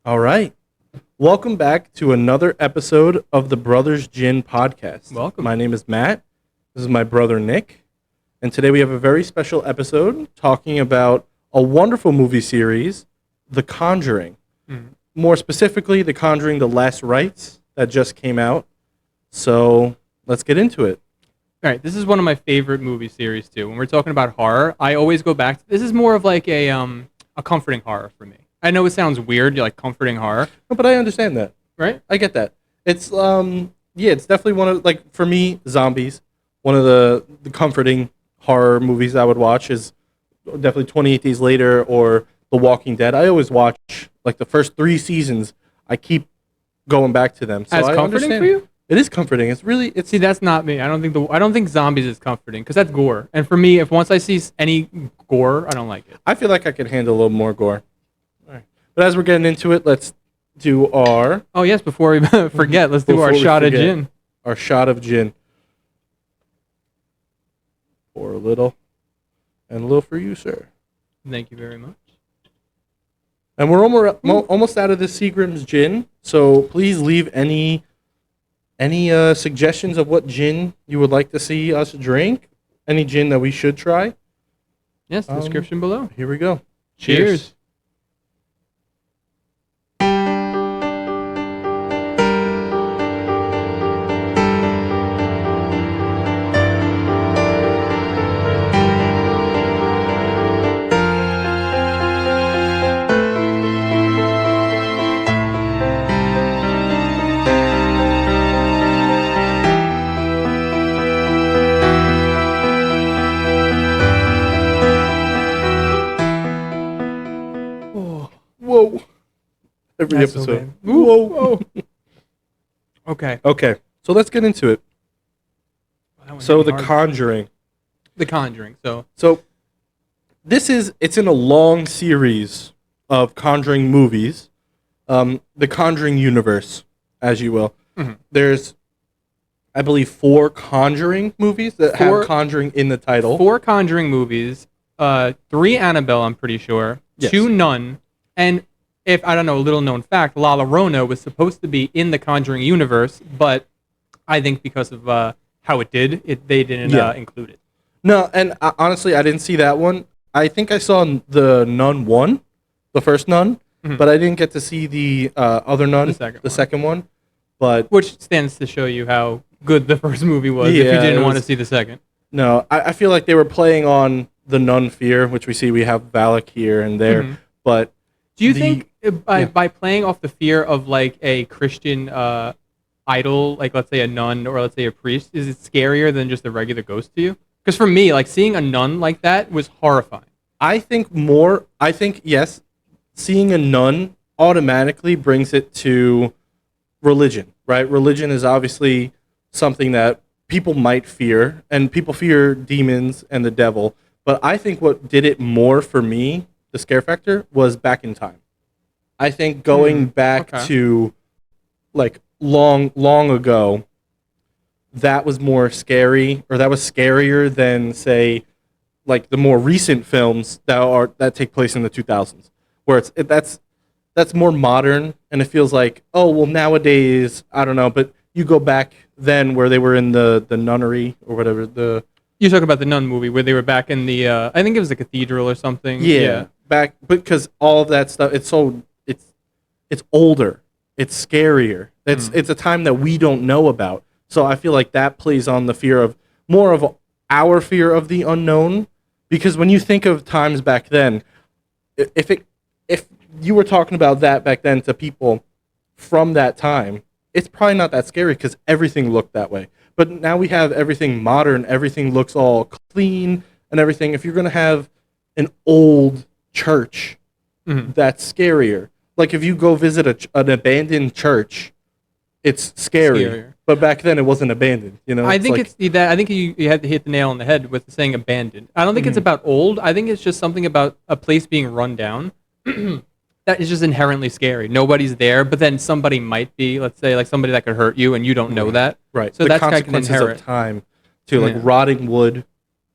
All right. Welcome back to another episode of the Brothers Gin podcast. Welcome. My name is Matt. This is my brother Nick. And today we have a very special episode talking about a wonderful movie series, The Conjuring. More specifically, The Conjuring, The Last Rites that just came out. So let's get into it. All right, this is one of my favorite movie series too. When we're talking about horror, I always go back this is more of like a comforting horror for me. I know it sounds weird, like comforting horror. No, but I understand that. Right? I get that. It's it's definitely one of, like, for me, zombies. One of the comforting horror movies I would watch is definitely 28 Days Later or The Walking Dead. I always watch like the first 3 seasons. I keep going back to them. So As I comforting understand. for you? It is comforting. It's See, that's not me. I don't think zombies is comforting because that's gore. And for me, if once I see any gore, I don't like it. I feel like I could handle a little more gore. All right. But as we're getting into it, let's do our Oh yes, before we forget, let's do Before our we shot forget. of gin. our shot of gin. Pour a little, and a little for you, sir. Thank you very much. And we're almost out of the Seagram's gin, so please leave any suggestions of what gin you would like to see us drink. Any gin that we should try. Yes, description below. Here we go. Cheers. Whoa. Every That's so episode. bad. Ooh, whoa. Okay. Okay, so let's get into it. That one So hit me The hard. Conjuring. The Conjuring. So So it's in a long series of Conjuring movies. The Conjuring universe, as you will. Mhm. There's, I believe, 4 Conjuring movies that Four- have Conjuring in the title. 4 Conjuring movies, 3 Annabelle, I'm pretty sure, Yes. 2 Nun, and if I don't know, a little known fact, La Llorona was supposed to be in the Conjuring universe, but I think because of how it did, they didn't Yeah. include it. No, and honestly, I didn't see that one. I think I saw the Nun 1, the first Nun, Mhm. but I didn't get to see the other Nun, The second one. one. But Which stands to show you how good the first movie was if you Yeah, didn't it want to was- see the second. no, I feel like they were playing on the Nun fear, which we have Valak here and there. Mhm. But Do you The- think yeah. by playing off the fear of like a Christian idol, like let's say a nun or let's say a priest, is it scarier than just a regular ghost to you? Because for me, like seeing a nun like that was horrifying. I think yes, seeing a nun automatically brings it to religion, right? Religion is obviously something that people might fear, and people fear demons and the devil. But I think what did it more for me, the scare factor, was Back in Time. I think going back okay. to like long ago, that was more scary, or that was scarier than, say, like the more recent films that take place in the 2000s, where that's more modern, and it feels like, oh well, nowadays I don't know, but you go back then where they were in the nunnery or whatever, the You're talking about the nun movie where they were back in the, I think it was the cathedral or something. back, because all of that stuff, it's older, it's scarier, it's a time that we don't know about. So I feel like that plays on the fear of more of our fear of the unknown, because when you think of times back then, if you were talking about that back then to people from that time, it's probably not that scary because everything looked that way. But now we have everything modern, everything looks all clean and everything. If you're going to have an old church, that's scarier. Like if you go visit an abandoned church, it's scary. Scarier. But back then it wasn't abandoned, you know? I think like, it's that. I think you had to hit the nail on the head with saying abandoned. I don't think it's about old. I think it's just something about a place being run down that is just inherently scary. Nobody's there, but then somebody might be. Let's say like somebody that could hurt you, and you don't know that. right. So the that's kind of consequences inherent. of time too, like Yeah. rotting wood.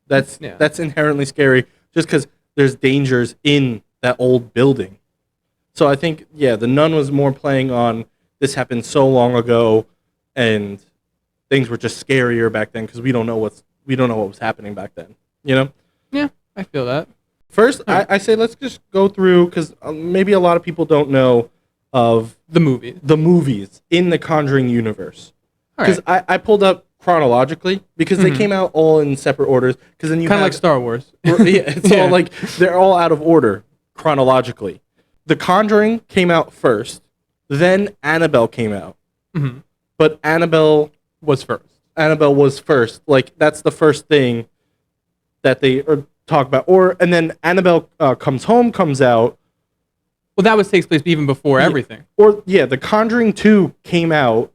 That's Yeah. inherently scary just because there's dangers in that old building. So I think, yeah, the Nun was more playing on this happened so long ago, and things were just scarier back then because we don't know what was happening back then. You know. Yeah, I feel that. First, All right. I say let's just go through because maybe a lot of people don't know of The movie. the movies in the Conjuring universe. All Because right. I pulled up chronologically because they came out all in separate orders. Because then you Kind of have like Star Wars. yeah, it's Yeah. all like they're all out of order chronologically. The Conjuring came out first, then Annabelle came out. Mm-hmm. But Annabelle Was first. was first. Like that's the first thing that they talk about. And then Annabelle Comes Home comes out. Well, that takes place even before everything. Or yeah, The Conjuring 2 came out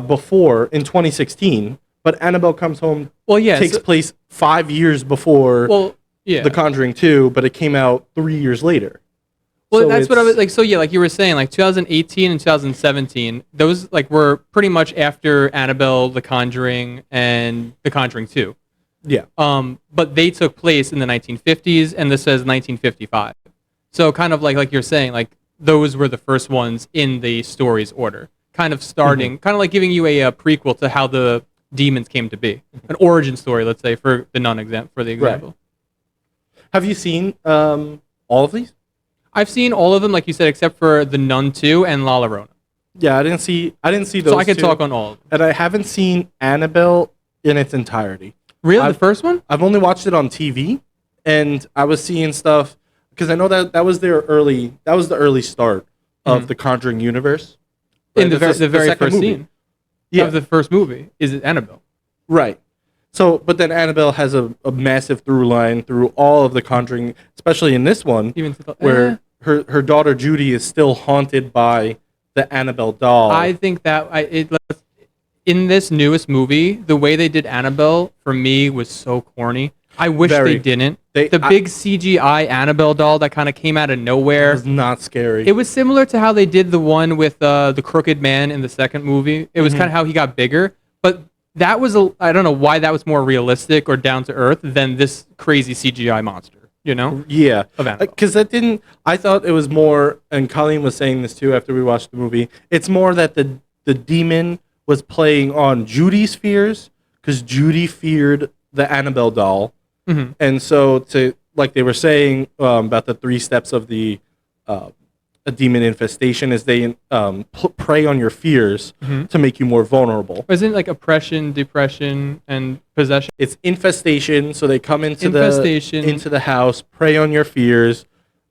before in 2016, but Annabelle Comes Home Well, yeah. takes place 5 years before Well, yeah. The Conjuring 2, but it came out 3 years later. Well, So that's what I was it's- like. So yeah, like you were saying, like 2018 and 2017, those like were pretty much after Annabelle, The Conjuring, and The Conjuring 2. Yeah. But they took place in the 1950s, and this says 1955. So kind of like you're saying, like those were the first ones in the story's order, kind of starting, kind of like giving you a prequel to how the demons came to be, an origin story, let's say, for the nun for the example. Have you seen all of these? I've seen all of them, like you said, except for the Nun 2 and La Llorona. Yeah, I didn't see those. So I could two. talk on all of them. And I haven't seen Annabelle in its entirety. Really, the first one? I've only watched it on TV, and I was seeing stuff because I know that was the early start of the Conjuring universe. In the That's very second first movie. scene Yeah, of the first movie is Annabelle. right. So, but then Annabelle has a massive through line through all of the Conjuring, especially in this one, Even to the, where her daughter Judy is still haunted by the Annabelle doll. I think that in this newest movie, the way they did Annabelle for me was so corny. I wish Very. they didn't. They- The big CGI Annabelle doll that kind of came out of It nowhere. was not scary. It was similar to how they did the one with the crooked man in the second movie. It was kind of how he got bigger, but that was I don't know why that was more realistic or down to earth than this crazy CGI monster. You know? Yeah, Of Annabelle. because that didn't. I thought it was more, and Colleen was saying this too after we watched the movie. It's more that the demon was playing on Judy's fears because Judy feared the Annabelle doll, and so to like they were saying about the 3 steps of the a demon infestation is they prey on your fears to make you more vulnerable. Isn't it like oppression, depression, and possession? It's infestation, so they come into Infestation. the house, prey on your fears,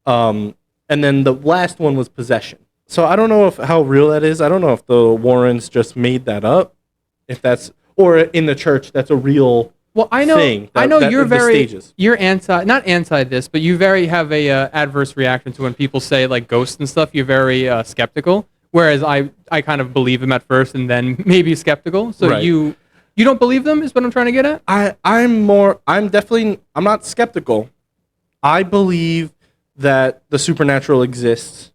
and then the last one was possession. So I don't know how real that is. I don't know if the Warrens just made that up, if that's or in the church that's a real Well, I know, thing. I know you're in the very, stages. you're not anti this, but you very have a adverse reaction to when people say like ghosts and stuff. You're very skeptical, whereas I kind of believe them at first and then maybe skeptical. So Right. you don't believe them is what I'm trying to get at. I'm not skeptical. I believe that the supernatural exists.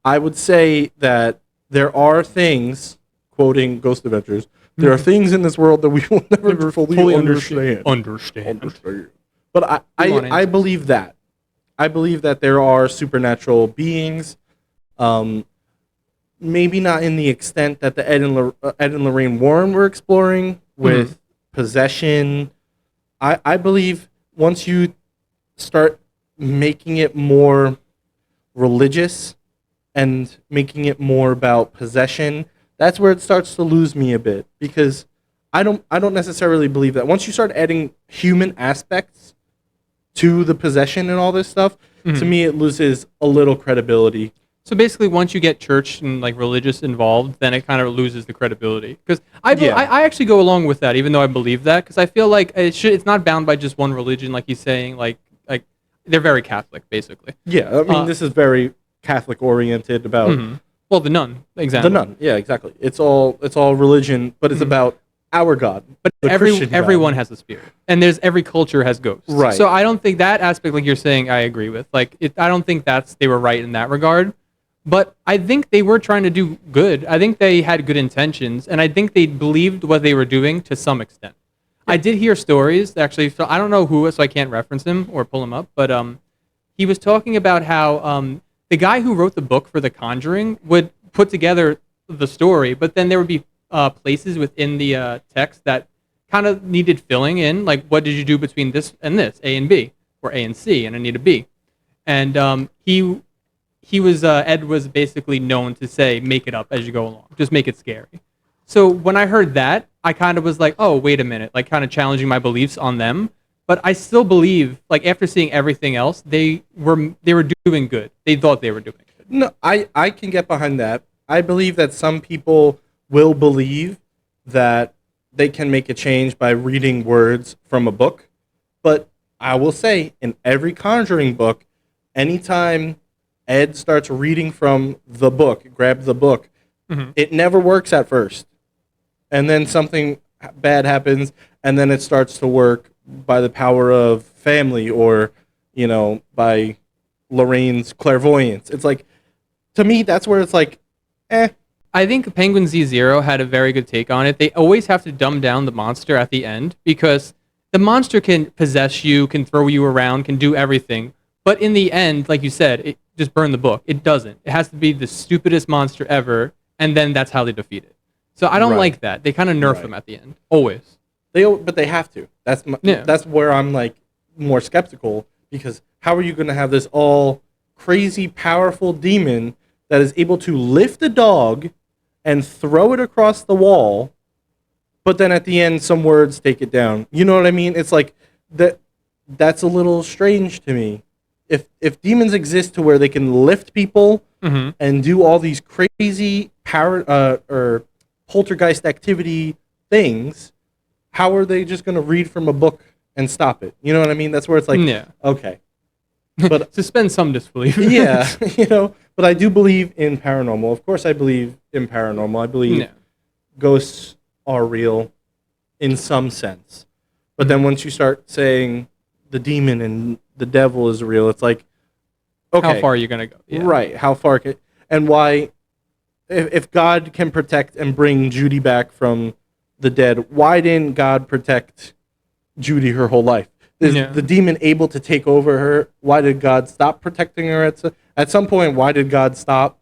I would say that there are things, quoting Ghost Adventures, there are things in this world that we will never fully understand. But I believe that. I believe that there are supernatural beings. Maybe not in the extent that the Ed and Lorraine Warren were exploring with possession. I believe once you start making it more religious and making it more about possession, that's where it starts to lose me a bit, because I don't necessarily believe that. Once you start adding human aspects to the possession and all this stuff, to me it loses a little credibility. So basically, once you get church and like religious involved, then it kind of loses the credibility. Because I actually go along with that, even though I believe that, because I feel like it's not bound by just one religion, like he's saying. Like they're very Catholic, basically. Yeah, I mean, this is very Catholic oriented about Well, the nun, exactly. the nun. Yeah, exactly. It's all religion, but it's about our God. But the Christian God. everyone has a spirit, and every culture has ghosts. Right. So I don't think that aspect, like you're saying, I agree with. Like, I don't think they were right in that regard. But I think they were trying to do good. I think they had good intentions, and I think they believed what they were doing to some extent. I did hear stories, actually. So I don't know who, so I can't reference him or pull him up. But he was talking about how the guy who wrote the book for The Conjuring would put together the story, but then there would be places within the text that kind of needed filling in, like what did you do between this and this, A and B, or A and C, and I need a B. And he was Ed was basically known to say, make it up as you go along, just make it scary. So when I heard that, I kind of was like, oh, wait a minute, like kind of challenging my beliefs on them. But I still believe, like after seeing everything else, they were doing good. They thought they were doing good. No, I can get behind that. I believe that some people will believe that they can make a change by reading words from a book. But I will say, in every Conjuring book, anytime Ed starts reading from the book, grab the book, it never works at first. And then something bad happens, and then it starts to work by the power of family or, by Lorraine's clairvoyance. It's like, to me, that's where it's like, eh. I think Penguin Z0 had a very good take on it. They always have to dumb down the monster at the end because the monster can possess you, can throw you around, can do everything. But in the end, like you said, it just burn the book. It doesn't. It has to be the stupidest monster ever, and then that's how they defeat it. So I don't like that. They kind of nerf them at the end, always. But they have to. That's where I'm like more skeptical, because how are you going to have this all crazy powerful demon that is able to lift a dog and throw it across the wall, but then at the end some words take it down? You know what I mean? It's like that's a little strange to me. If demons exist to where they can lift people and do all these crazy or poltergeist activity things, how are they just going to read from a book and stop it? You know what I mean? That's where it's like, okay. But suspend some disbelief. Yeah, but I do believe in paranormal. Of course I believe in paranormal. I believe ghosts are real in some sense. But then once you start saying the demon and the devil is real, it's like, okay. How far are you going to go? Yeah. Right, how far and why, if God can protect and bring Judy back from the dead, why didn't God protect Judy her whole life? Is the demon able to take over her? Why did God stop protecting her at some point? Why did God stop?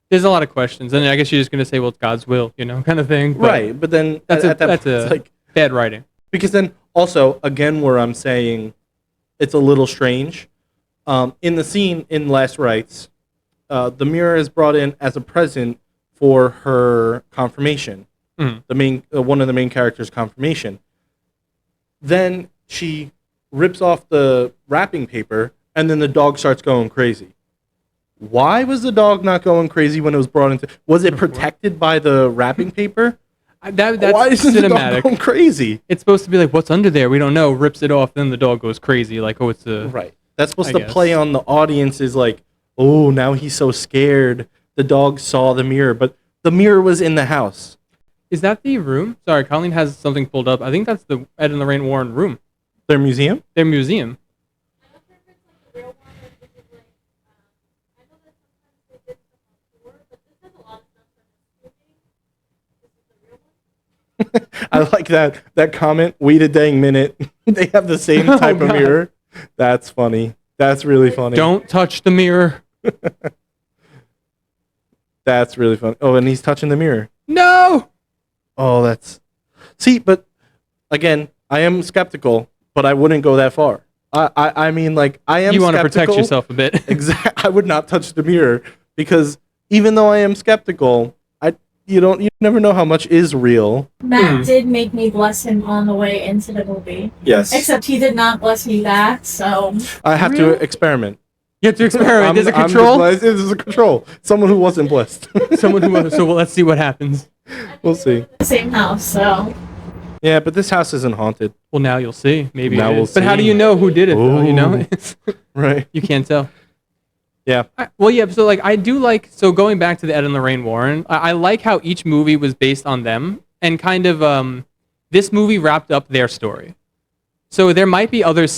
There's a lot of questions, and I guess you're just going to say, well, it's God's will, kind of thing. But right, but then that's it's like bad writing. Because then also, again, where I'm saying it's a little strange, in the scene in Last Rites, the mirror is brought in as a present for her confirmation. The main one of the main characters' confirmation. Then she rips off the wrapping paper, and then the dog starts going crazy. Why was the dog not going crazy when it was brought into? Was it protected by the wrapping paper? That's why isn't cinematic. The dog going crazy? It's supposed to be like, what's under there? We don't know. Rips it off, then the dog goes crazy. Like, oh, it's a right. That's supposed to play on the audience. Is like, oh, now he's so scared. The dog saw the mirror, but the mirror was in the house. Is that the room? Sorry, Colleen has something pulled up. I think that's the Ed and Lorraine Warren room. Their museum? Their museum. I'm not sure if it's like the real one or if it's like, I know that sometimes they did stuff on tour, but this has a lot of stuff from this is the real one. I like that comment. Wait a dang minute. They have the same type of mirror. That's funny. That's really funny. Don't touch the mirror. That's really funny. Oh, and he's touching the mirror. No! Oh, that's... See, but again, I am skeptical, but I wouldn't go that far. I mean, like, I am skeptical. You want to protect yourself a bit. Exactly. I would not touch the mirror, because even though I am skeptical, you never know how much is real. Matt did make me bless him on the way into the movie. Yes. Except he did not bless me back, so... I have to experiment. You have to experiment. There's a control? There's a control. Someone who wasn't blessed. Someone who wasn't. So let's see what happens. We'll see. The same house, so... Yeah, but this house isn't haunted. Well, now you'll see. Maybe now we'll see. But how do you know who did it, though? You know? Right. You can't tell. Yeah. So like I do like, so going back to the Ed and Lorraine Warren, I like how each movie was based on them, and kind of this movie wrapped up their story. So there might be other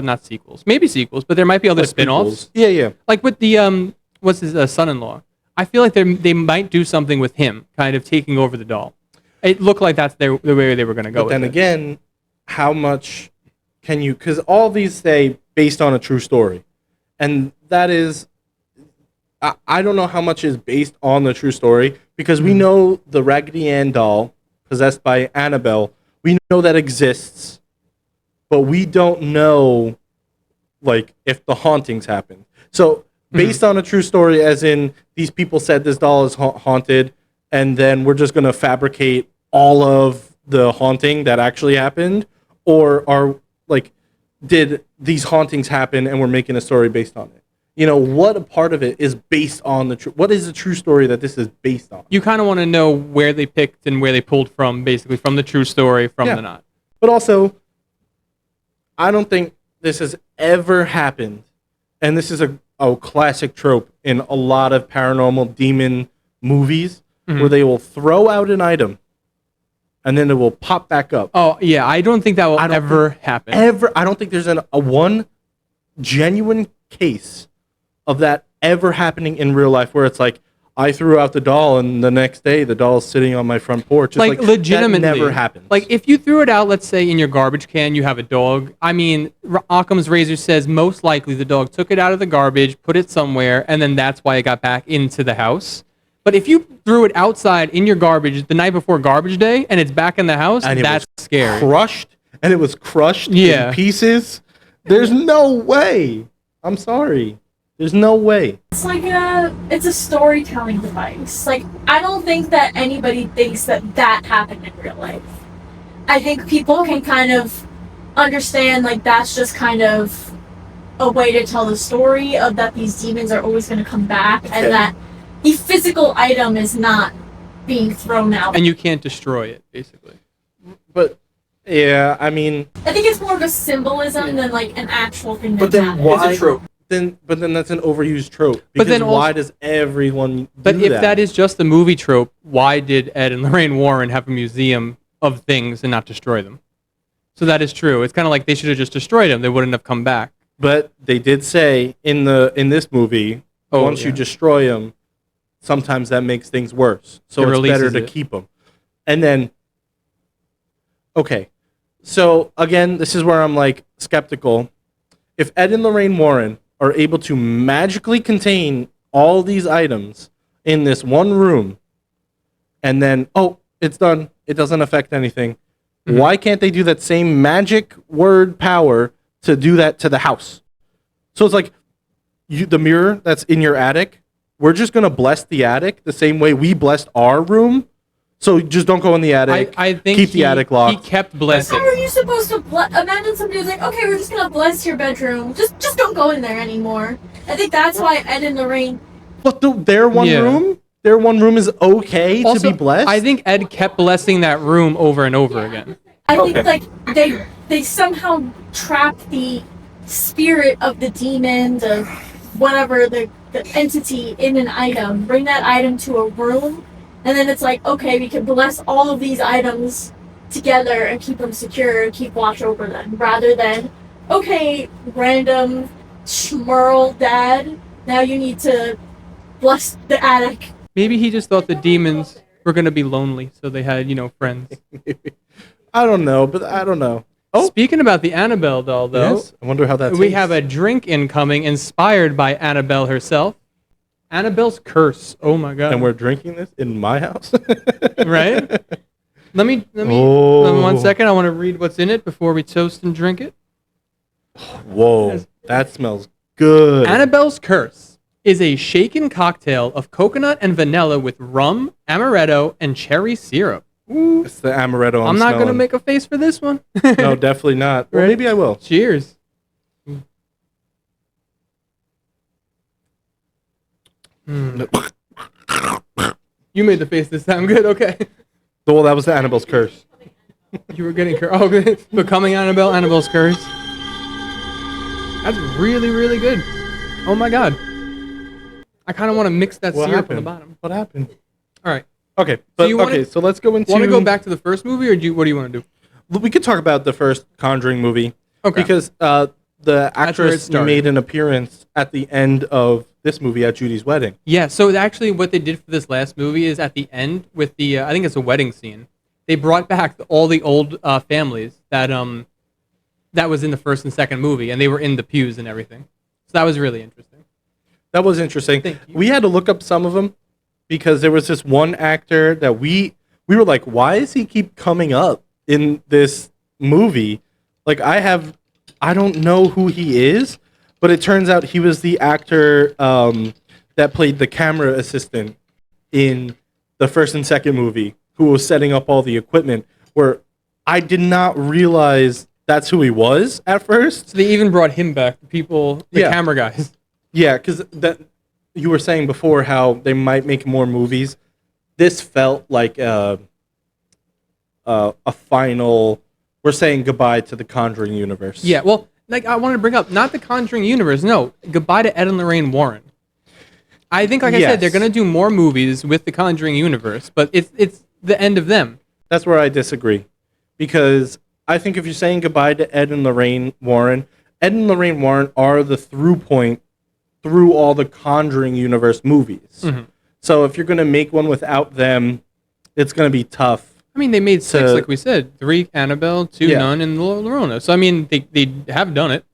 not sequels, maybe sequels, but there might be other spin-offs. Yeah. Like with the what's his son-in-law. I feel like they might do something with him, kind of taking over the doll. It looked like that's the way they were going to go. But then again, how much can you? Because all these say based on a true story, and that is, I don't know how much is based on the true story, because we know the Raggedy Ann doll possessed by Annabelle, we know that exists, but we don't know like if the hauntings happen. So based on a true story, as in these people said this doll is haunted, and then we're just gonna fabricate all of the haunting that actually happened, or are like, did these hauntings happen and we're making a story based on it? You know, what a part of it is based on the true? What is the true story that this is based on? You kind of want to know where they picked and where they pulled from, basically from the true story, from the not. But also, I don't think this has ever happened, and this is a classic trope in a lot of paranormal demon movies, where they will throw out an item and then it will pop back up. Oh yeah, I don't think that will ever happen. I don't think there's a one genuine case of that ever happening in real life, where it's like, I threw out the doll and the next day the doll's sitting on my front porch. It's like legitimately, that never happens. Like if you threw it out, let's say in your garbage can, you have a dog. I mean, Occam's razor says most likely the dog took it out of the garbage, put it somewhere, and then that's why it got back into the house. But if you threw it outside in your garbage the night before garbage day and it's back in the house, and that's scary. It was crushed in pieces. There's no way. I'm sorry. There's no way. It's like it's a storytelling device. Like, I don't think that anybody thinks that that happened in real life. I think people can kind of understand, like, that's just kind of a way to tell the story of that these demons are always going to come back, and that the physical item is not being thrown out. And you can't destroy it, basically. But, yeah, I mean... I think it's more of a symbolism than, like, an actual thing that happened. Why? It's a trope. But then that's an overused trope. But then why does everyone do But if that? that is just a movie trope, why did Ed and Lorraine Warren have a museum of things and not destroy them? So that is true. It's kind of like they should have just destroyed them. They wouldn't have come back. But they did say in this movie, once you destroy them, sometimes that makes things worse. So it's better to keep them. And then, okay. So again, this is where I'm like skeptical. If Ed and Lorraine Warren are able to magically contain all these items in this one room, and then, it's done, it doesn't affect anything, why can't they do that same magic word power to do that to the house? So it's like, the mirror that's in your attic, we're just going to bless the attic the same way we blessed our room. So just don't go in the attic. I think keep the attic locked. He kept blessing. How are you supposed to imagine somebody was like, okay, we're just gonna bless your bedroom. Just don't go in there anymore. I think that's why Ed and Lorraine. But their one room is okay Also, to be blessed. I think Ed kept blessing that room over and over again. I think like they somehow trap the spirit of the demon, the whatever the entity in an item, bring that item to a room. And then it's like, okay, we can bless all of these items together and keep them secure and keep watch over them. Rather than, okay, random schmurl dad, now you need to bless the attic. Maybe he just thought the demons were going to be lonely, so they had, friends. I don't know, but I don't know. Oh, speaking about the Annabelle doll, though, yes? I wonder how that we have a drink incoming inspired by Annabelle herself. Annabelle's Curse. Oh my god! And we're drinking this in my house, right? Let me 1 second. I want to read what's in it before we toast and drink it. Whoa, that smells good. Annabelle's Curse is a shaken cocktail of coconut and vanilla with rum, amaretto, and cherry syrup. Ooh. It's the amaretto. I'm not going to make a face for this one. No, definitely not. Well, maybe I will. Cheers. You made the face this time. Good, okay. Well, that was the Annabelle's Curse. You were getting cursed. Oh, good. Becoming Annabelle's Curse. That's really, really good. Oh my god. I kind of want to mix that syrup on the bottom. What happened? All right. Okay, so let's go into... Want to go back to the first movie, or what do you want to do? We could talk about the first Conjuring movie. Okay. Because the actress made an appearance at the end of this movie at Judy's wedding. Yeah, so actually what they did for this last movie is at the end with the, I think it's a wedding scene, they brought back all the old families that was in the first and second movie, and they were in the pews and everything. So that was really interesting. That was interesting. Thank you. We had to look up some of them because there was this one actor that we were like, why does he keep coming up in this movie? Like, I don't know who he is, but it turns out he was the actor that played the camera assistant in the first and second movie, who was setting up all the equipment, where I did not realize that's who he was at first. So they even brought him back, the camera guys. Yeah, because that you were saying before how they might make more movies. This felt like a final. We're saying goodbye to the Conjuring universe. Yeah, well, like I wanted to bring up, not the Conjuring universe. No, goodbye to Ed and Lorraine Warren. I think, like I said, they're gonna do more movies with the Conjuring universe, but it's the end of them. That's where I disagree, because I think if you're saying goodbye to Ed and Lorraine Warren are the through point through all the Conjuring universe movies. Mm-hmm. So if you're gonna make one without them, it's gonna be tough. I mean, they made 6, like we said, 3 Annabelle, 2 Nun, and Lorona. So I mean, they have done it,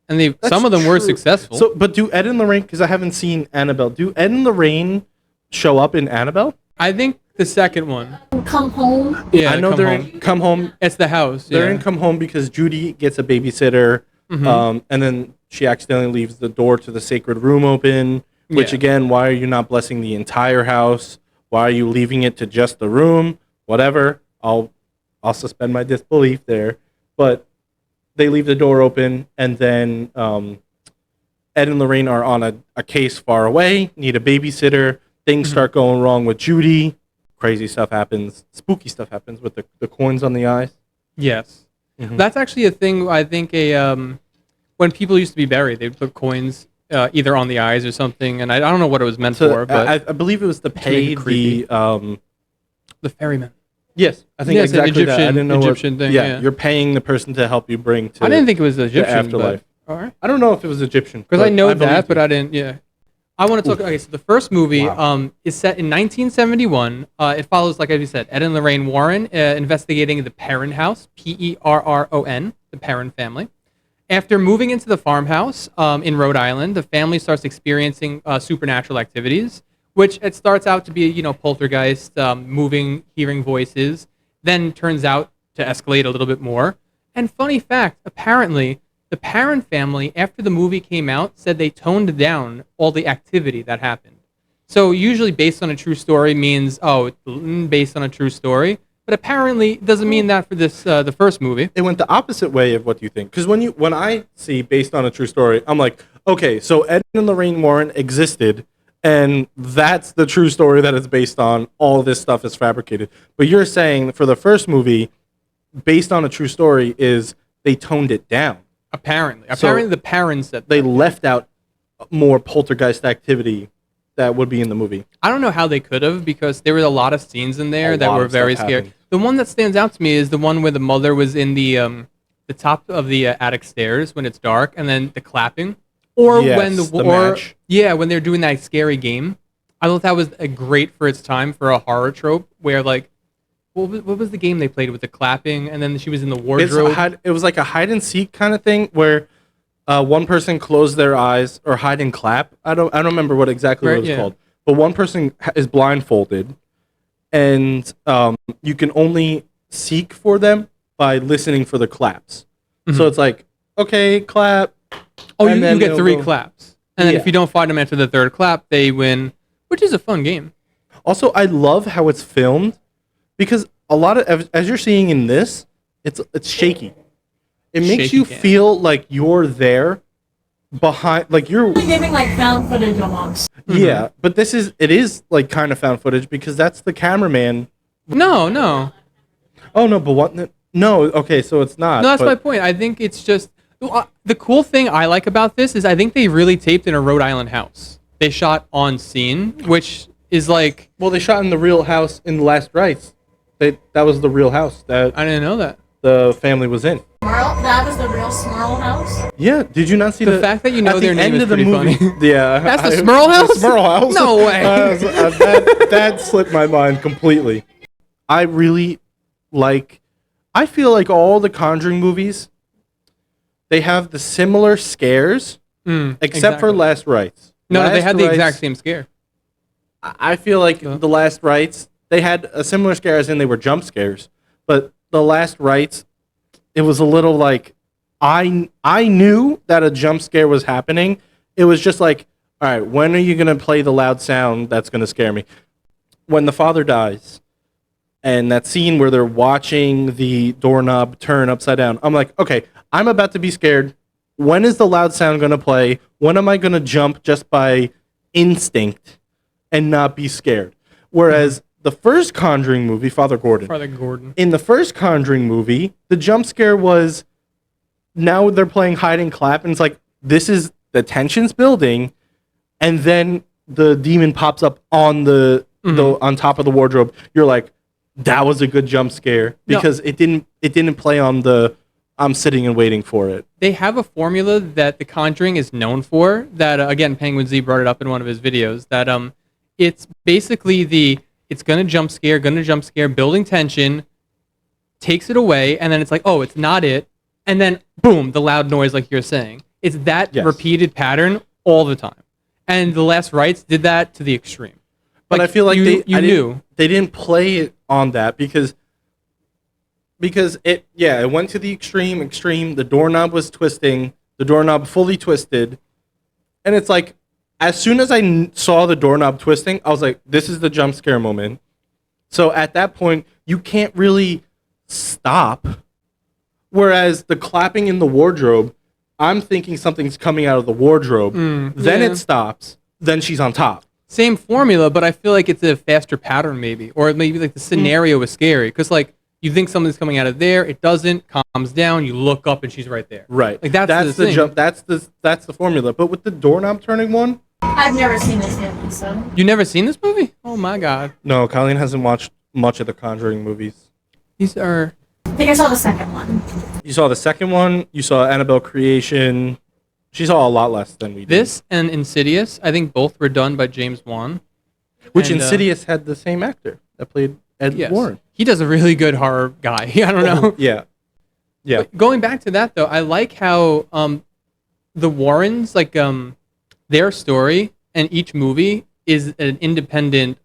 and some of them were successful. So, but do Ed and Lorraine? Because I haven't seen Annabelle. Do Ed and Lorraine show up in Annabelle? I think the second one. Come Home. Yeah, I know they're in Come Home. It's the house. They're in Come Home because Judy gets a babysitter, and then she accidentally leaves the door to the sacred room open. Which again, why are you not blessing the entire house? Why are you leaving it to just the room? Whatever, I'll suspend my disbelief there. But they leave the door open, and then Ed and Lorraine are on a case far away, need a babysitter. Things start going wrong with Judy. Crazy stuff happens. Spooky stuff happens with the coins on the eyes. Yes. Mm-hmm. That's actually a thing, I think, when people used to be buried, they'd put coins either on the eyes or something, and I don't know what it was meant for, but I believe it was to pay the ferryman. Yes, I think exactly that. I didn't know Egyptian thing. Yeah, you're paying the person to help you bring to. I didn't think it was Egyptian. Afterlife. All right. I don't know if it was Egyptian because I know that, but I didn't. Yeah, I want to talk. Okay, so the first movie is set in 1971. It follows, like I said, Ed and Lorraine Warren investigating the Perron house, Perron, the Perron family. After moving into the farmhouse in Rhode Island, the family starts experiencing supernatural activities, which it starts out to be, poltergeist, moving, hearing voices, then turns out to escalate a little bit more. And funny fact, apparently, the Perron family, after the movie came out, said they toned down all the activity that happened. So usually based on a true story means, based on a true story. But apparently it doesn't mean that for this the first movie. It went the opposite way of what you think. Because when I see based on a true story, I'm like, okay, so Ed and Lorraine Warren existed, and that's the true story that it's based on. All this stuff is fabricated. But you're saying for the first movie, based on a true story, is they toned it down. Apparently the parents said they left out more poltergeist activity that would be in the movie. I don't know how they could have, because there were a lot of scenes in there that were very scary. Happened. The one that stands out to me is the one where the mother was in the top of the attic stairs when it's dark, and then the clapping, or when match. Yeah, when they're doing that scary game. I thought that was great for its time for a horror trope, where like, what was the game they played with the clapping, and then she was in the wardrobe. It was like a hide and seek kind of thing where one person closed their eyes or hide and clap. I don't remember what exactly it was called, but one person is blindfolded, and you can only seek for them by listening for the claps. Mm-hmm. So it's like, okay, clap. Oh, you get 3 claps. And then if you don't find them after the 3rd clap, they win, which is a fun game. Also, I love how it's filmed, because a lot of, as you're seeing in this, it's shaky. It makes you feel like you're there behind, like you're giving like found footage almost. Yeah, but it is like kind of found footage, because that's the cameraman. No. Oh no, but what? No, okay, so it's not. No, that's my point. I think it's just the cool thing I like about this is I think they really taped in a Rhode Island house. They shot on scene, which is like, well, they shot in the real house in Last Rites. That was the real house that I didn't know that the family was in. That was the real Smurl house? Yeah, did you not see the fact that you know their name is pretty funny? Yeah. That's the Smurl house? The Smurl house? No way. That slipped my mind completely. I really I feel like all the Conjuring movies, they have the similar scares, except for Last Rites. No, they Last had the Rites- exact same scare. I feel like So- the Last Rites, they had a similar scare as in they were jump scares, but the Last Rites, it was a little like I knew that a jump scare was happening. It was just like, all right, when are you gonna play the loud sound that's gonna scare me? When the father dies, and that scene where they're watching the doorknob turn upside down, I'm like, okay, I'm about to be scared. When is the loud sound gonna play? When am I gonna jump just by instinct and not be scared? Whereas the first Conjuring movie, Father Gordon, in the first Conjuring movie, the jump scare was now they're playing hide and clap, and it's like this is the tension's building, and then the demon pops up on the on top of the wardrobe. You're like, that was a good jump scare because it didn't play on the I'm sitting and waiting for it. They have a formula that The Conjuring is known for. That again, Penguin Z brought it up in one of his videos. That it's basically it's gonna jump scare, building tension, takes it away, and then it's like, oh, it's not it, and then boom, the loud noise, like you're saying. It's that repeated pattern all the time. And the Last Rites did that to the extreme. But I feel like you knew they didn't play it on that because it went to the extreme. The doorknob was twisting, the doorknob fully twisted, and it's like as soon as I saw the doorknob twisting, I was like, this is the jump scare moment. So at that point, you can't really stop. Whereas the clapping in the wardrobe, I'm thinking something's coming out of the wardrobe. Then it stops. Then she's on top. Same formula, but I feel like it's a faster pattern maybe. Or maybe like the scenario was scary. Because like you think something's coming out of there, it doesn't, calms down, you look up and she's right there. Right. Like that's the jump. That's the formula. But with the doorknob turning one, I've never seen this movie, so. You never seen this movie? Oh my god. No, Colleen hasn't watched much of the Conjuring movies. These are... I think I saw the second one. You saw the second one. You saw Annabelle Creation. She saw a lot less than we did. This and Insidious, I think both were done by James Wan. Which and, Insidious had the same actor that played Ed Warren. He does a really good horror guy. I don't know. Yeah. But going back to that though, I like how the Warrens, like their story and each movie is an independent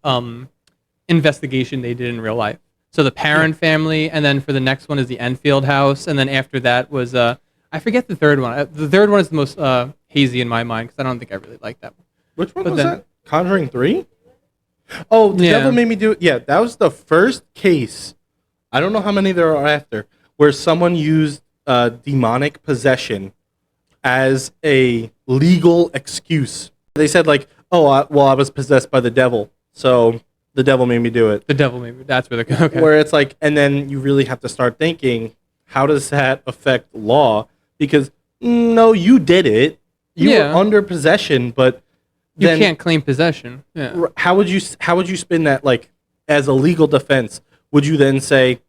investigation they did in real life. So the Perrin family, and then for the next one is the Enfield house, and then after that was I forget the third one. The third one is the most hazy in my mind because I don't think I really like that one. Which one was that? Conjuring 3? Oh, the Devil Made Me Do It. Yeah, that was the first case. I don't know how many there are after, where someone used demonic possession as a legal excuse. They said like, oh, I was possessed by the devil, so the devil made me do it. The devil made me. That's where they're okay. Where it's like, and then you really have to start thinking, how does that affect law? Because no, you did it. You were under possession, but you then, can't claim possession. Yeah. How would you spin that like as a legal defense? Would you then say,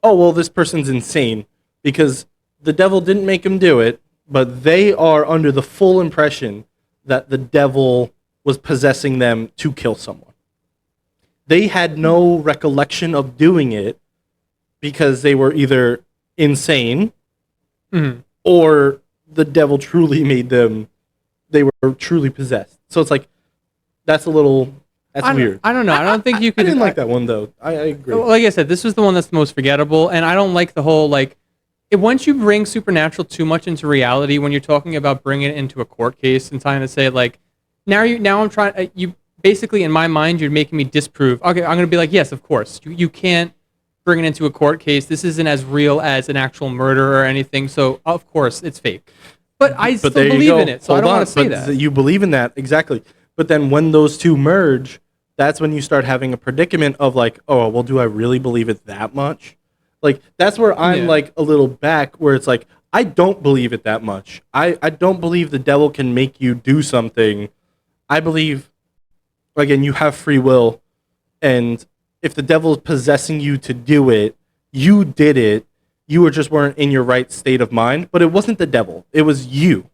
oh well, this person's insane because the devil didn't make him do it, but they are under the full impression that the devil was possessing them to kill someone. They had no recollection of doing it because they were either insane or the devil truly made them, they were truly possessed. So it's like, that's weird. I don't know. I don't think you could. I didn't like that one though. I agree. Like I said, this was the one that's the most forgettable, and I don't like the whole like. Once you bring supernatural too much into reality, when you're talking about bringing it into a court case and trying to say like, now I'm trying you basically in my mind you're making me disprove. Okay, I'm gonna be like, yes, of course you can't bring it into a court case. This isn't as real as an actual murder or anything, so of course it's fake. But I still believe in it, so I don't want to say that. You believe in that exactly. But then when those two merge, that's when you start having a predicament of like, oh well, do I really believe it that much? Like, that's where I'm like a little back where it's like, I don't believe it that much. I don't believe the devil can make you do something. I believe, again, you have free will. And if the devil is possessing you to do it, you did it. You weren't in your right state of mind. But it wasn't the devil. It was you.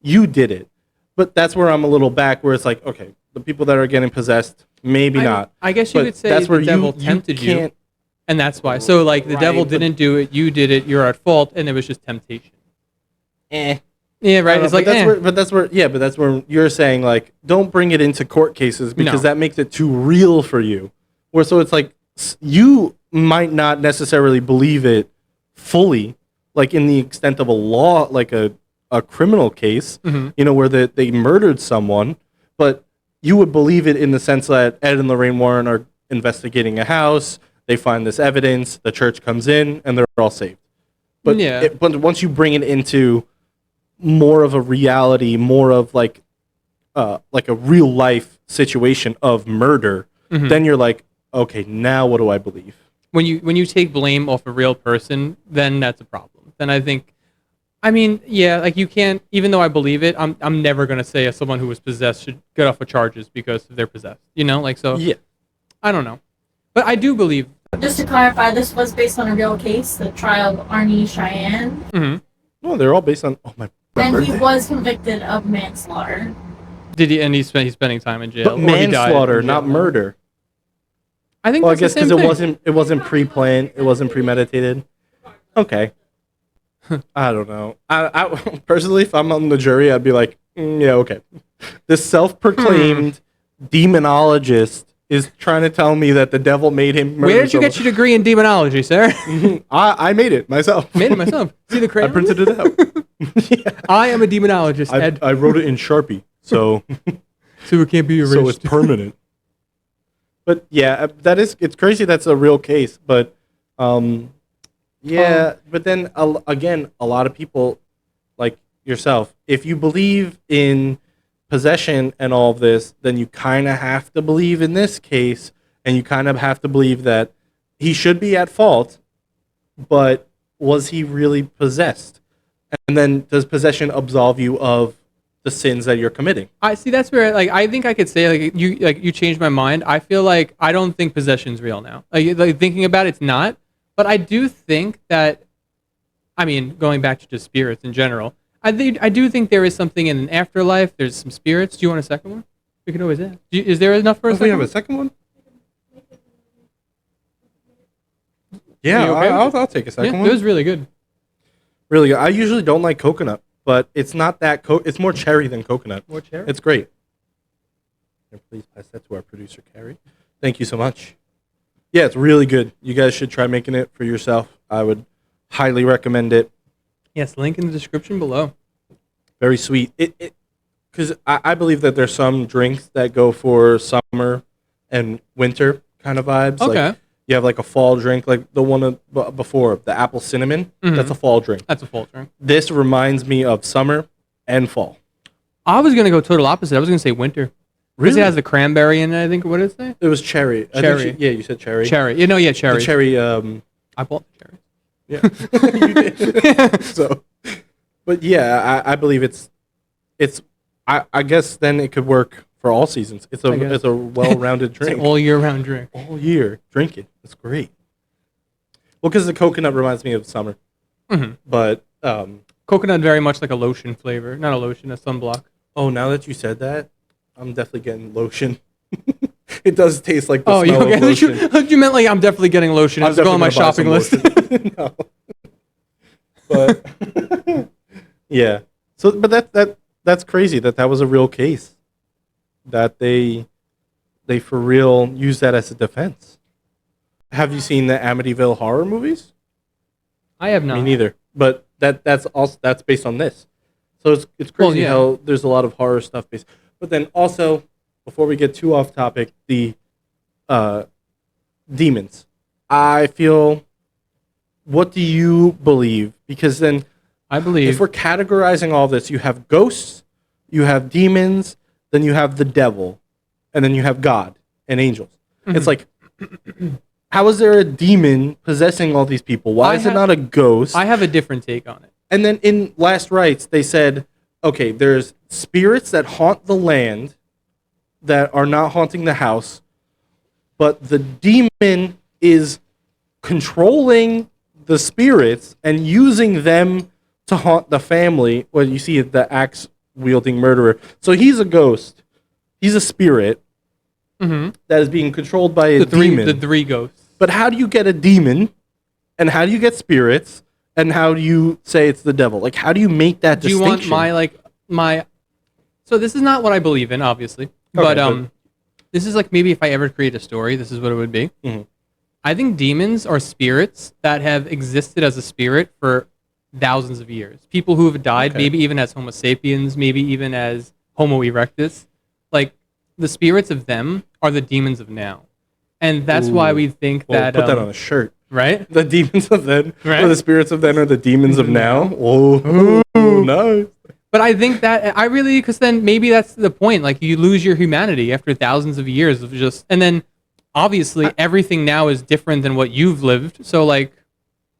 You did it. But that's where I'm a little back where it's like, okay, the people that are getting possessed, maybe not. I guess you could say that's where the devil tempted you. And that's why. So, like, the devil didn't do it, you did it, you're at fault, and it was just temptation. Yeah, right. It's like, but that's where you're saying like, don't bring it into court cases because No. that makes it too real for you. Where so it's like you might not necessarily believe it fully, like in the extent of a law, like a criminal case, where they murdered someone, but you would believe it in the sense that Ed and Lorraine Warren are investigating a house, they find this evidence, the church comes in, and they're all saved. But but once you bring it into more of a reality, more of like a real life situation of murder, then you're like, okay, now what do I believe? When you take blame off a real person, then that's a problem. Then I think, I mean, yeah, like you can't. Even though I believe it, I'm never gonna say someone who was possessed should get off of charges because they're possessed. Like so. Yeah, I don't know, but I do believe. Just to clarify, this was based on a real case, the trial of Arnie Cheyenne. no, they're all based on my And birthday. he was convicted of manslaughter. Did he? And he's spending time in jail. But or he died manslaughter, in jail. not murder. I think. Well, I that's guess the because same thing. it wasn't pre-planned, it wasn't premeditated. Okay. I don't know. I personally, if I'm on the jury, I'd be like, yeah, okay. This self-proclaimed demonologist is trying to tell me that the devil made him murder Where did you get your degree in demonology, sir? I made it myself. Made it myself. See the I crayon? printed it out. Yeah. I am a demonologist, Ed. I wrote it in Sharpie, so So it can't be erased. so it's permanent. But yeah, it's crazy that's a real case. But yeah, but then again, a lot of people like yourself, if you believe in possession and all of this, then you kind of have to believe in this case, and you kind of have to believe that he should be at fault, but was he really possessed? And then does possession absolve you of the sins that you're committing? I see. That's where, like, I think I could say, you changed my mind. I feel like I don't think possession's real now. Like thinking about it, it's not. But I do think that, I mean, going back to just spirits in general, I do think there is something in an afterlife. There's some spirits. Do you want a second one? We can always ask. Is there enough for a second? We have a second one. Yeah, okay I'll take a second Yeah, one. it was really good. Really good. I usually don't like coconut, but it's not that it's more cherry than coconut. More cherry? It's great. Here, please pass that to our producer, Carrie. Thank you so much. Yeah, it's really good. You guys should try making it for yourself. I would highly recommend it. Yes, link in the description below. Very sweet. Because I believe that there's some drinks that go for summer and winter kind of vibes. Okay. Like you have like a fall drink, like the one before, the apple cinnamon. That's a fall drink. That's a full drink. This reminds me of summer and fall. I was going to go total opposite. I was going to say winter. Because it has the cranberry in it, I think. What did it say? It was cherry. Cherry. Yeah, you said cherry. Cherry. Cherry. The cherry. I bought the cherry. Yeah, you did. So, but yeah, I believe it's. I guess then it could work for all seasons. It's a well-rounded drink. It's an all-year-round drink. All year, drink it. It's great. Well, because the coconut reminds me of summer. But Coconut very much like a lotion flavor, not a lotion, a sunblock. oh, now that you said that, I'm definitely getting lotion. It does taste like the smell of lotion. You meant like I'm definitely getting lotion. It's going on my shopping list. No. But yeah. So, but that's crazy that was a real case. That they for real use that as a defense. Have you seen the Amityville horror movies? I have not. Me neither. But that's based on this. So it's crazy how there's a lot of horror stuff based. But then also, before we get too off topic, the demons. I feel. What do you believe? Because then, I believe if we're categorizing all this, you have ghosts, you have demons, then you have the devil, and then you have God and angels. It's like, how is there a demon possessing all these people? Why is it not a ghost? I have a different take on it. And then in Last Rites, they said, okay, there's spirits that haunt the land that are not haunting the house, but the demon is controlling the spirits and using them to haunt the family. Well, you see the axe-wielding murderer. So he's a ghost. He's a spirit that is being controlled by a demon. The three ghosts. But how do you get a demon, and how do you get spirits, and how do you say it's the devil? Like, how do you make that Do you distinction? want my? So this is not what I believe in, obviously, but this is like maybe if I ever create a story, this is what it would be. Mhm. I think demons are spirits that have existed as a spirit for thousands of years. People who have died, maybe even as Homo sapiens, maybe even as Homo erectus. Like, the spirits of them are the demons of now. And that's why we think that... Put that on a shirt. Right? The demons of then, Right? or the spirits of then are the demons of now. Oh, nice. But I think that, because then maybe that's the point. Like, you lose your humanity after thousands of years of just... And then, obviously, everything now is different than what you've lived. So, like...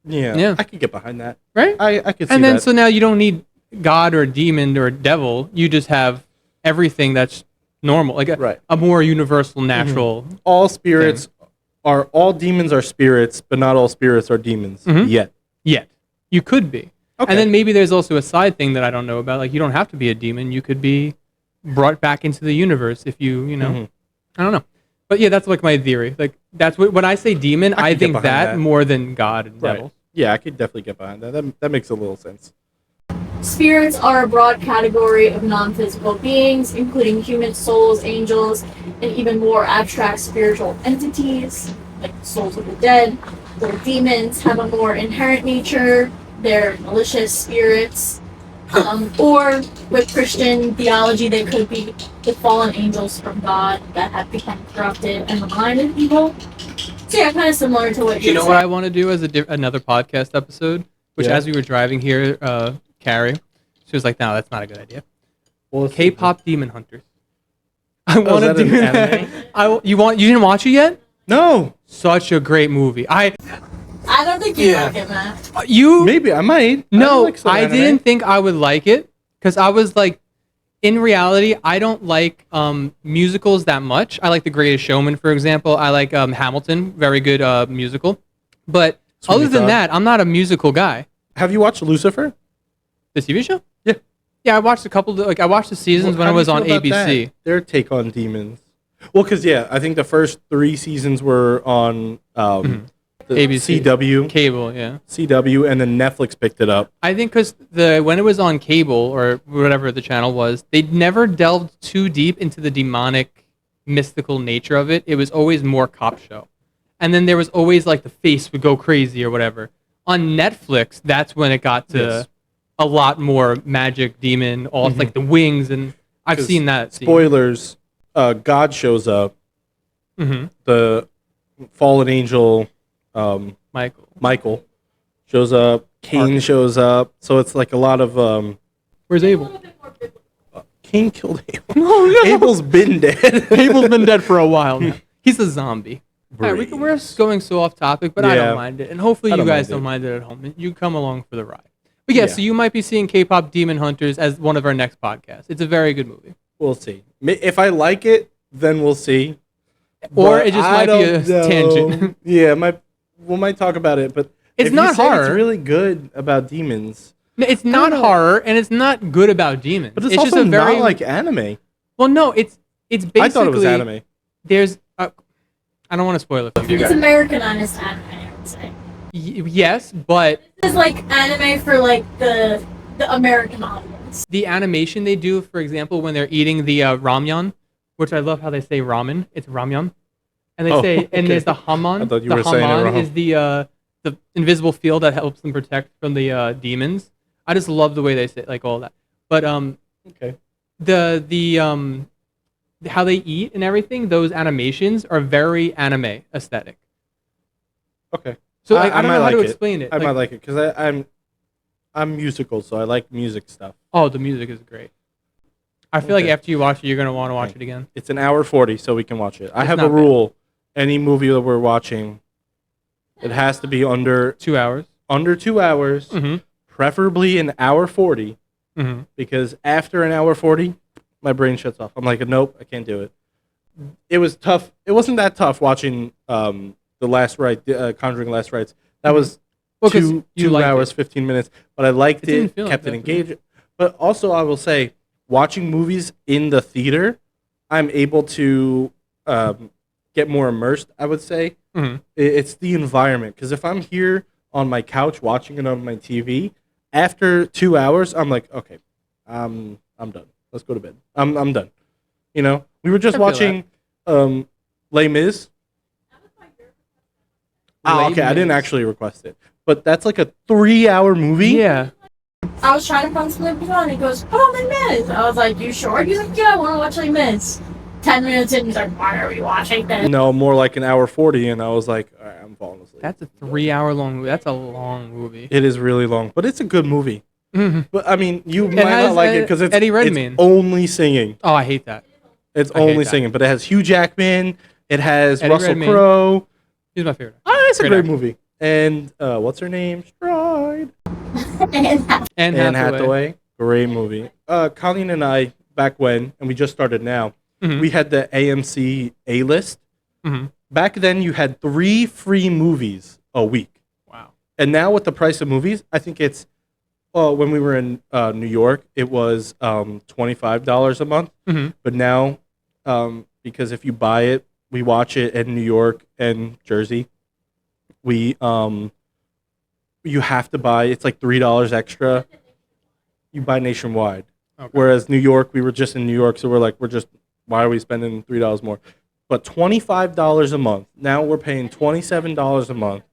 Yeah. I could get behind that. Right? I could see that. And then, so now you don't need God or demon or devil. You just have everything that's normal. Like a more universal, natural... All spirits all demons are spirits, but not all spirits are demons yet. You could be. Okay. And then maybe there's also a side thing that I don't know about. Like, you don't have to be a demon. You could be brought back into the universe if you know. I don't know. But yeah, that's like my theory. Like, that's what when I say demon, I think that more than God and devil. Yeah, I could definitely get behind that. That makes a little sense. Spirits are a broad category of non-physical beings, including human souls, angels, and even more abstract spiritual entities, like souls of the dead. Or demons have a more inherent nature. They're malicious spirits. Or with Christian theology, they could be the fallen angels from God that have become corrupted and maligned and evil. So yeah, kind of similar to what you know. What I want to do as another podcast episode, which as we were driving here, Carrie, she was like, "No, that's not a good idea." Well, K-pop demon hunters. I want to do that. You didn't watch it yet? No. Such a great movie. I don't think you like it, man. Maybe I might. No, I didn't think I would like it because I was like, in reality, I don't like musicals that much. I like The Greatest Showman, for example. I like Hamilton, very good musical. But other than that, I'm not a musical guy. Have you watched Lucifer? The TV show? Yeah. Yeah, I watched a couple. I watched the seasons when it was on ABC. Their take on demons. Well, because I think the first 3 seasons were on the ABC, CW, cable, CW, and then Netflix picked it up. I think because when it was on cable or whatever the channel was, they never delved too deep into the demonic, mystical nature of it. It was always more cop show, and then there was always like the face would go crazy or whatever. On Netflix, that's when it got to a lot more magic, demon, all like the wings, and I've seen that. Spoilers: God shows up. The fallen angel. Michael shows up. Cain shows up. So it's like a lot of where's Abel? Cain killed Abel. No. Abel's been dead. Abel's been dead for a while now. He's a zombie. Right, we're going so off topic, but I don't mind it, and hopefully you guys don't mind it at home. You come along for the ride. But so you might be seeing K-pop Demon Hunters as one of our next podcasts. It's a very good movie. We'll see. If I like it, then we'll see. Or it just might be a tangent. We might talk about it, but it's not horror. It's really good about demons. No, it's not horror, and it's not good about demons. But it's also just not like anime. Well, no, it's basically. I thought it was anime. There's, I don't want to spoil it for you guys. It's Americanized anime, I would say. Yes, but it's like anime for like the American audience. The animation they do, for example, when they're eating the ramyun, which I love how they say ramen. It's ramyun. And they say, and there's the Haman. I thought you were saying it wrong. Is the invisible field that helps them protect from the demons. I just love the way they say like all that. But the how they eat and everything, those animations are very anime aesthetic. Okay. So I don't know how to explain it. I might like it because I'm musical, so I like music stuff. Oh, the music is great. I feel like after you watch it, you're gonna want to watch it again. It's an hour 40, so we can watch it. I have a rule. Any movie that we're watching, it has to be under 2 hours. Under 2 hours, preferably an hour 40, because after an hour 40, my brain shuts off. I'm like, nope, I can't do it. It was tough. It wasn't that tough watching the Last Rite, Conjuring Last Rites. That was 2 hours, 15 minutes, but I liked it, kept it engaged. But also, I will say, watching movies in the theater, I'm able to get more immersed, I would say. It's the environment. Because if I'm here on my couch watching it on my TV. After 2 hours, I'm like, okay, I'm done. Let's go to bed. I'm done. You know, we were just watching Les Mis. Oh, okay, I didn't actually request it, but that's like a 3-hour movie. Yeah. I was trying to find something on. He goes, put on Les Mis. I was like, you sure? He's like, yeah, I want to watch Les Mis. 10 minutes in, he's like, why are we watching this? No, more like an hour 40, and I was like, all right, I'm falling asleep. That's a 3-hour long movie. That's a long movie. It is really long, but it's a good movie. Mhm. But I mean, you It might has not like it because it's, Eddie it's Redmayne. only singing. Oh, I hate that. It's I hate only that. singing, but it has Hugh Jackman. It has Eddie Russell Redmayne. Crowe. He's my favorite. It's a Great great actor. movie. And what's her name? Stride. Anne Anne Hathaway. Hathaway. Great movie. Colleen and I, back when, and we just started now, Mhm. we had the AMC A-list. Mhm. Back then, you had 3 free movies a week. Wow. And now with the price of movies, I think it's, when we were in New York, it was $25 a month. Mhm. But now, because if you buy it, we watch it in New York and Jersey. We you have to buy. It's like $3 extra. You buy nationwide. Okay. Whereas New York, we were just in New York, so why are we spending $3 more? But $25 a month. Now we're paying $27 a month.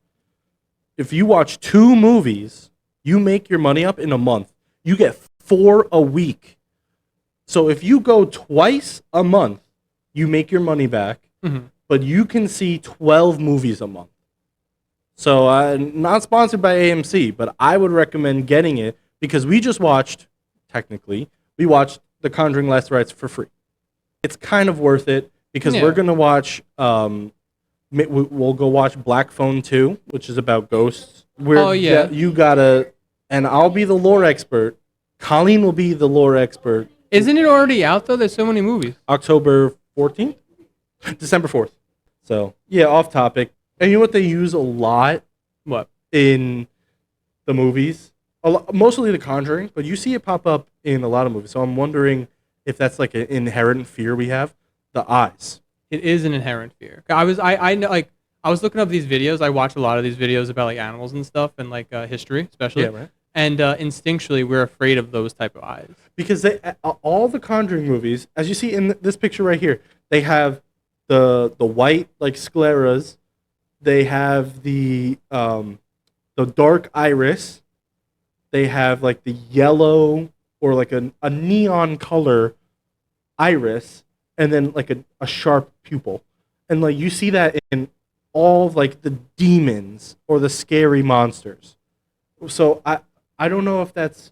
If you watch 2 movies, you make your money up in a month. You get 4 a week. So if you go twice a month, you make your money back, Mhm. but you can see 12 movies a month. So not sponsored by AMC, but I would recommend getting it because we watched The Conjuring Last Rites for free. It's kind of worth it because Yeah. we're going to watch, we'll go watch Black Phone 2, which is about ghosts. Oh, yeah. You gotta, and I'll be the lore expert. Colleen will be the lore expert. Isn't it already out though? There's so many movies. October 14th? December 4th. So, yeah, off topic. And you know what they use a lot What? in the movies? Mostly The Conjuring, but you see it pop up in a lot of movies. So I'm wondering if that's like an inherent fear we have. The eyes. It is an inherent fear. I know, like, I was looking up these videos. I watch a lot of these videos about like animals and stuff and like history, especially. Yeah, right. And instinctually, we're afraid of those type of eyes. Because all the Conjuring movies, as you see in this picture right here, they have the white like scleras. They have the dark iris. They have like the yellow or like a neon color iris, and then like a sharp pupil. And like you see that in all of, like the demons or the scary monsters. So I don't know if that's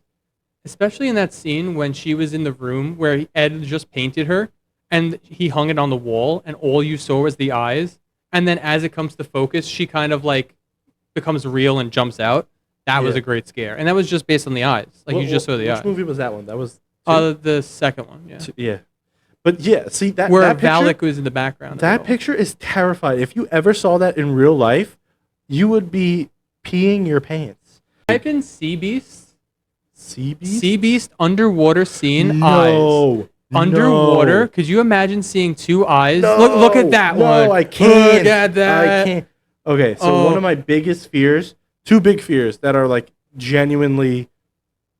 Especially in that scene when she was in the room where Ed just painted her and he hung it on the wall and all you saw was the eyes. And then as it comes to focus, she kind of like becomes real and jumps out. That was Yeah. a great scare. And that was just based on the eyes. Like you just saw the eyes. Which movie was that one? That was The second one, yeah. yeah. But yeah, see that Where that picture, Valak was in the background. that picture is terrifying. If you ever saw that in real life, you would be peeing your pants. Type in Sea Beast. Sea beast? Sea Beast underwater scene eyes. No. Underwater. No. Could you imagine seeing 2 eyes? No. Look at that No, one. I can't. Look at that. I can't. Okay, so Oh. one of my biggest fears, 2 big fears that are like genuinely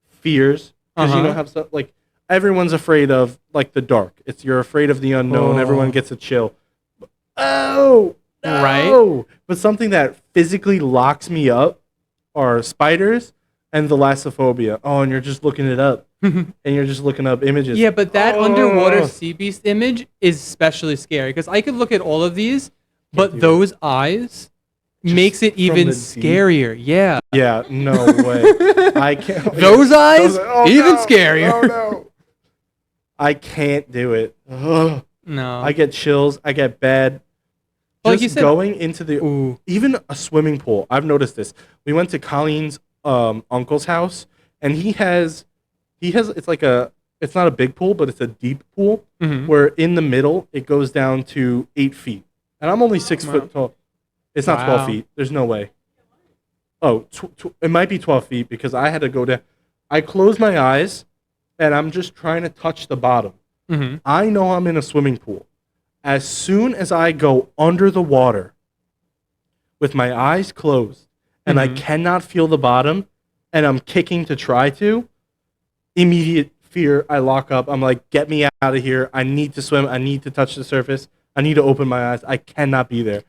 fears, because you Uh-huh. know how stuff like everyone's afraid of like the dark. You're afraid of the unknown. Oh. Everyone gets a chill. Oh, no. Right? But something that physically locks me up are spiders and thalassophobia. Oh, and you're just looking it up, and you're just looking up images. Yeah, but that Oh. underwater sea beast image is especially scary because I could look at all of these, but do those eyes makes it from even the deep? scarier. Yeah. Yeah, no way. I can't. Those eyes, oh, even no. scarier. Oh no. I can't do it. Ugh. No. I get chills. I get bad. Well, like Just you said- going into the Ooh. even a swimming pool. I've noticed this. We went to Colleen's uncle's house, and he has it's like it's not a big pool, but it's a deep pool Mhm. where in the middle it goes down to 8 feet, and I'm only 6 Wow. foot tall. It's not 12 Wow. feet. There's no way. Oh, it might be 12 feet because I had to go down. I close my eyes, and I'm just trying to touch the bottom. Mhm. I know I'm in a swimming pool. As soon as I go under the water with my eyes closed and I cannot feel the bottom, and I'm kicking to try to, immediate fear, I lock up. I'm like, get me out of here. I need to swim. I need to touch the surface. I need to open my eyes. I cannot be there.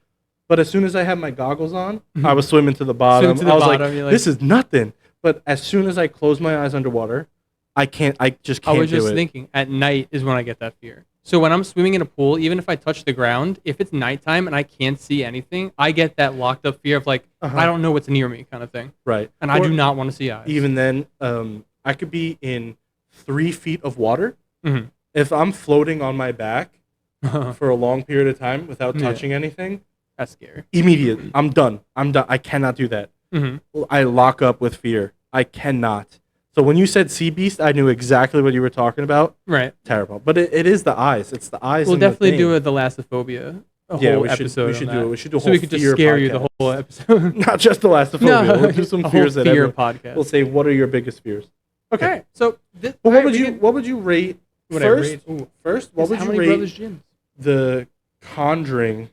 But as soon as I had my goggles on, I was swimming to the bottom. I was like, this is nothing. But as soon as I close my eyes underwater, I just can't do it. I was just thinking, at night is when I get that fear. So when I'm swimming in a pool, even if I touch the ground, if it's nighttime and I can't see anything, I get that locked up fear of like, I don't know what's near me kind of thing. Right. And I do not want to see eyes. Even then, I could be in 3 feet of water. Mm-hmm. If I'm floating on my back for a long period of time without touching anything, that's scary. Immediate. I'm done. I cannot do that. Mm-hmm. I lock up with fear. I cannot. So when you said sea beast, I knew exactly what you were talking about. Right. Terrible. But it is the eyes. It's the eyes. We'll and definitely the do a thalassophobia. We should do it. We should do a whole so we could just scare you the whole episode. Not just thalassophobia. We'll do some fears that fear podcast. We'll say, what are your biggest fears? Okay. All right. So what would you rate first? First, what would how you many rate Brothers Gyms? the Conjuring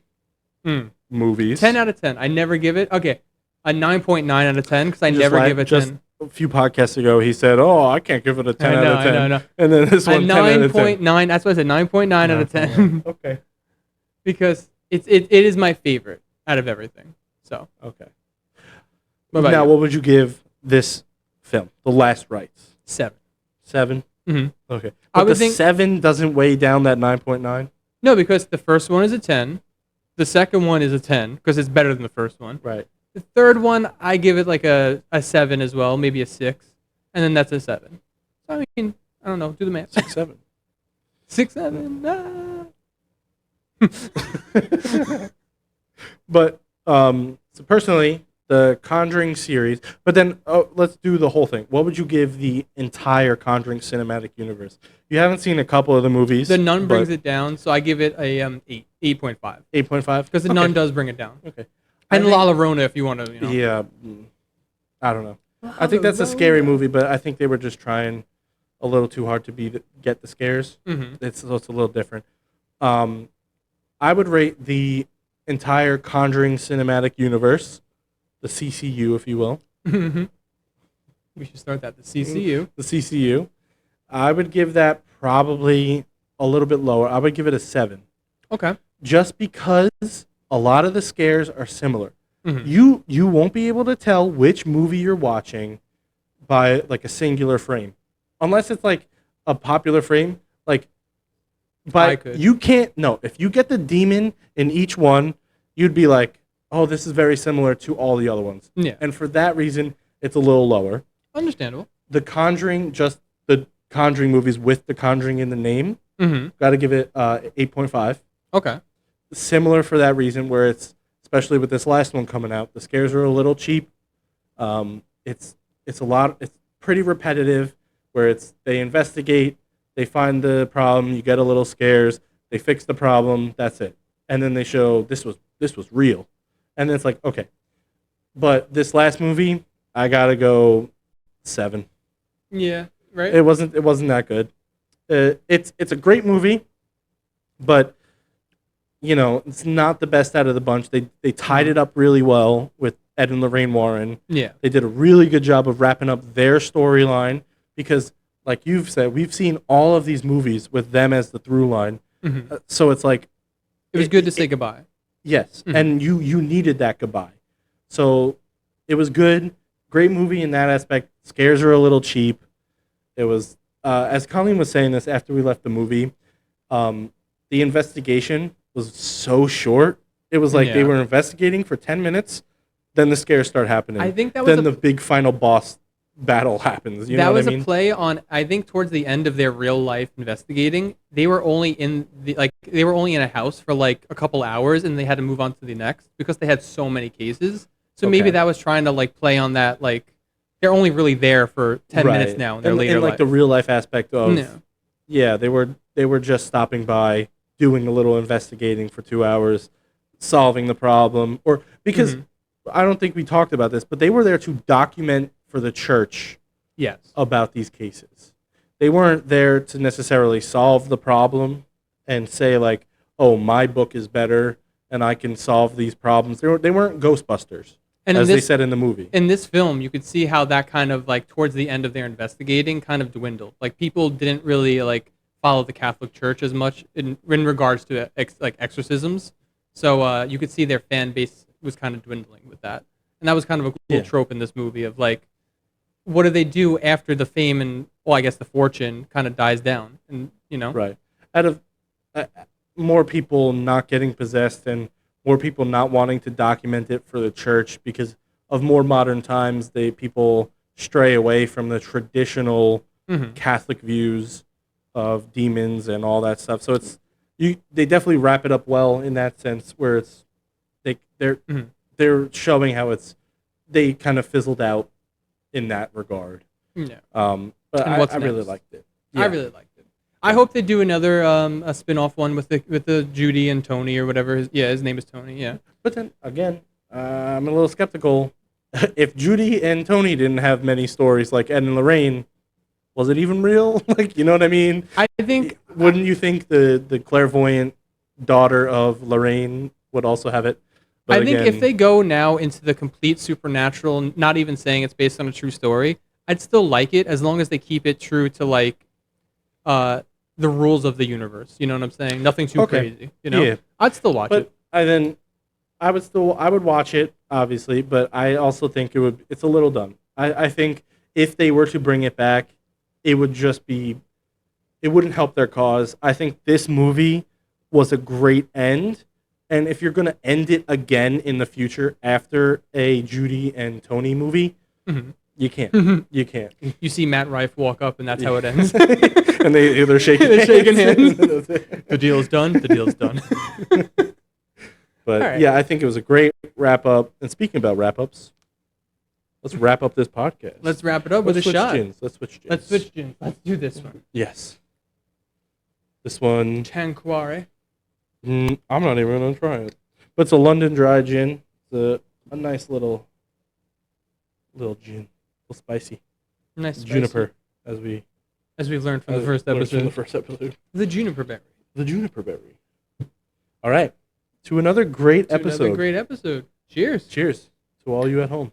movies? 10 out of 10. I never give it. Okay. A 9.9 out of 10 because I never give it 10. A few podcasts ago, he said, "Oh, I can't give it a 10 out of 10." I know. And then this one, 10 out of 10. 9.9. That's why I said 9.9 out of 10. Okay. Because it is my favorite out of everything. So. Okay. Now, what would you give this film, The Last Rites? 7. 7? Mm-hmm. Okay. But I would the think 7 doesn't weigh down that 9.9? No, because the first one is a 10. The second one is a 10 because it's better than the first one. Right. The third one, I give it like a 7 as well, maybe a 6. And then that's a 7. So, I mean, I don't know. Do the math. 6, 7. 6, 7. But, so personally, the Conjuring series, but then let's do the whole thing. What would you give the entire Conjuring cinematic universe? You haven't seen a couple of the movies. The Nun brings it down, so I give it a 8.5. 8.5? Because the Nun does bring it down. Okay. And La Llorona, if you want to, Yeah, I don't know. I think that's a scary movie, but I think they were just trying a little too hard to get the scares. Mm-hmm. It's a little different. I would rate the entire Conjuring cinematic universe, the CCU, if you will. We should start that. The CCU. The CCU. I would give that probably a little bit lower. I would give it a 7. Okay. Just because a lot of the scares are similar. Mm-hmm. You won't be able to tell which movie you're watching by like a singular frame, unless it's like a popular frame. Like, but you can't. No, if you get the demon in each one, you'd be like, oh, this is very similar to all the other ones. Yeah. And for that reason, it's a little lower. Understandable. The Conjuring, just the Conjuring movies with the Conjuring in the name, got to give it 8.5. Okay. Similar for that reason, where it's, especially with this last one coming out, the scares are a little cheap. It's pretty repetitive, where they investigate, they find the problem, you get a little scares, they fix the problem, that's it. And then they show this was real. And then it's like, okay. But this last movie, I gotta go 7. Yeah, right. It wasn't that good. It's a great movie, but it's not the best out of the bunch. They tied it up really well with Ed and Lorraine Warren. Yeah. They did a really good job of wrapping up their storyline because, like you've said, we've seen all of these movies with them as the through line. Mm-hmm. So it's like it was good to say goodbye. Yes, and you needed that goodbye. So it was good. Great movie in that aspect. Scares are a little cheap. It was, as Colleen was saying this after we left the movie, the investigation was so short. It was like they were investigating for 10 minutes, then the scares start happening. I think that was the big final boss battle happens. You know what I mean? A play on, I think towards the end of their real life investigating, they were only in a house for like a couple hours and they had to move on to the next because they had so many cases. So maybe that was trying to like play on that, like they're only really there for 10 minutes now in their later life. Like the real life aspect of they were just stopping by, doing a little investigating for 2 hours, solving the problem, or because I don't think we talked about this, but they were there to document for the church about these cases. They weren't there to necessarily solve the problem and say like, oh, my book is better and I can solve these problems. They weren't Ghostbusters. And as they said in the movie. In this film, you could see how that kind of like towards the end of their investigating kind of dwindled. Like people didn't really like follow the Catholic Church as much in regards to like exorcisms. So you could see their fan base was kind of dwindling with that. And that was kind of a cool trope in this movie of like, what do they do after the fame and, well, I guess the fortune kind of dies down? And, you know? Right. Out of more people not getting possessed and more people not wanting to document it for the church because of more modern times, people stray away from the traditional Catholic views of demons and all that stuff. So they definitely wrap it up well in that sense, where they're showing how they kind of fizzled out in that regard. Yeah. But I really liked it. Yeah. I really liked it. I hope they do another a spin-off one with the Judy and Tony or whatever. His name is Tony. Yeah. But then again, I'm a little skeptical. If Judy and Tony didn't have many stories like Ed and Lorraine, was it even real? Like, you know what I mean? I think. Wouldn't you think the clairvoyant daughter of Lorraine would also have it? But I think if they go now into the complete supernatural, not even saying it's based on a true story, I'd still like it as long as they keep it true to like the rules of the universe. You know what I'm saying? Nothing too crazy. You know? Yeah. I'd still watch it. I would watch it, obviously, but I also think it's a little dumb. I think if they were to bring it back, it wouldn't help their cause. I think this movie was a great end. And if you're going to end it again in the future after a Judy and Tony movie, you can't. You can't. You see Matt Rife walk up, and that's how it ends. And they're shaking hands. Shaking hands. The deal's done. The deal's done. But right. I think it was a great wrap-up. And speaking about wrap-ups, let's wrap up this podcast. Let's wrap it up with a shot. Let's switch gins. Let's do this one. Yes. This one. Tanqueray. I'm not even going to try it. But it's a London dry gin. It's a nice little gin. A little spicy. Nice juniper, as we learned from the first episode. The juniper berry. All right. To another great episode. Cheers. Cheers to all you at home.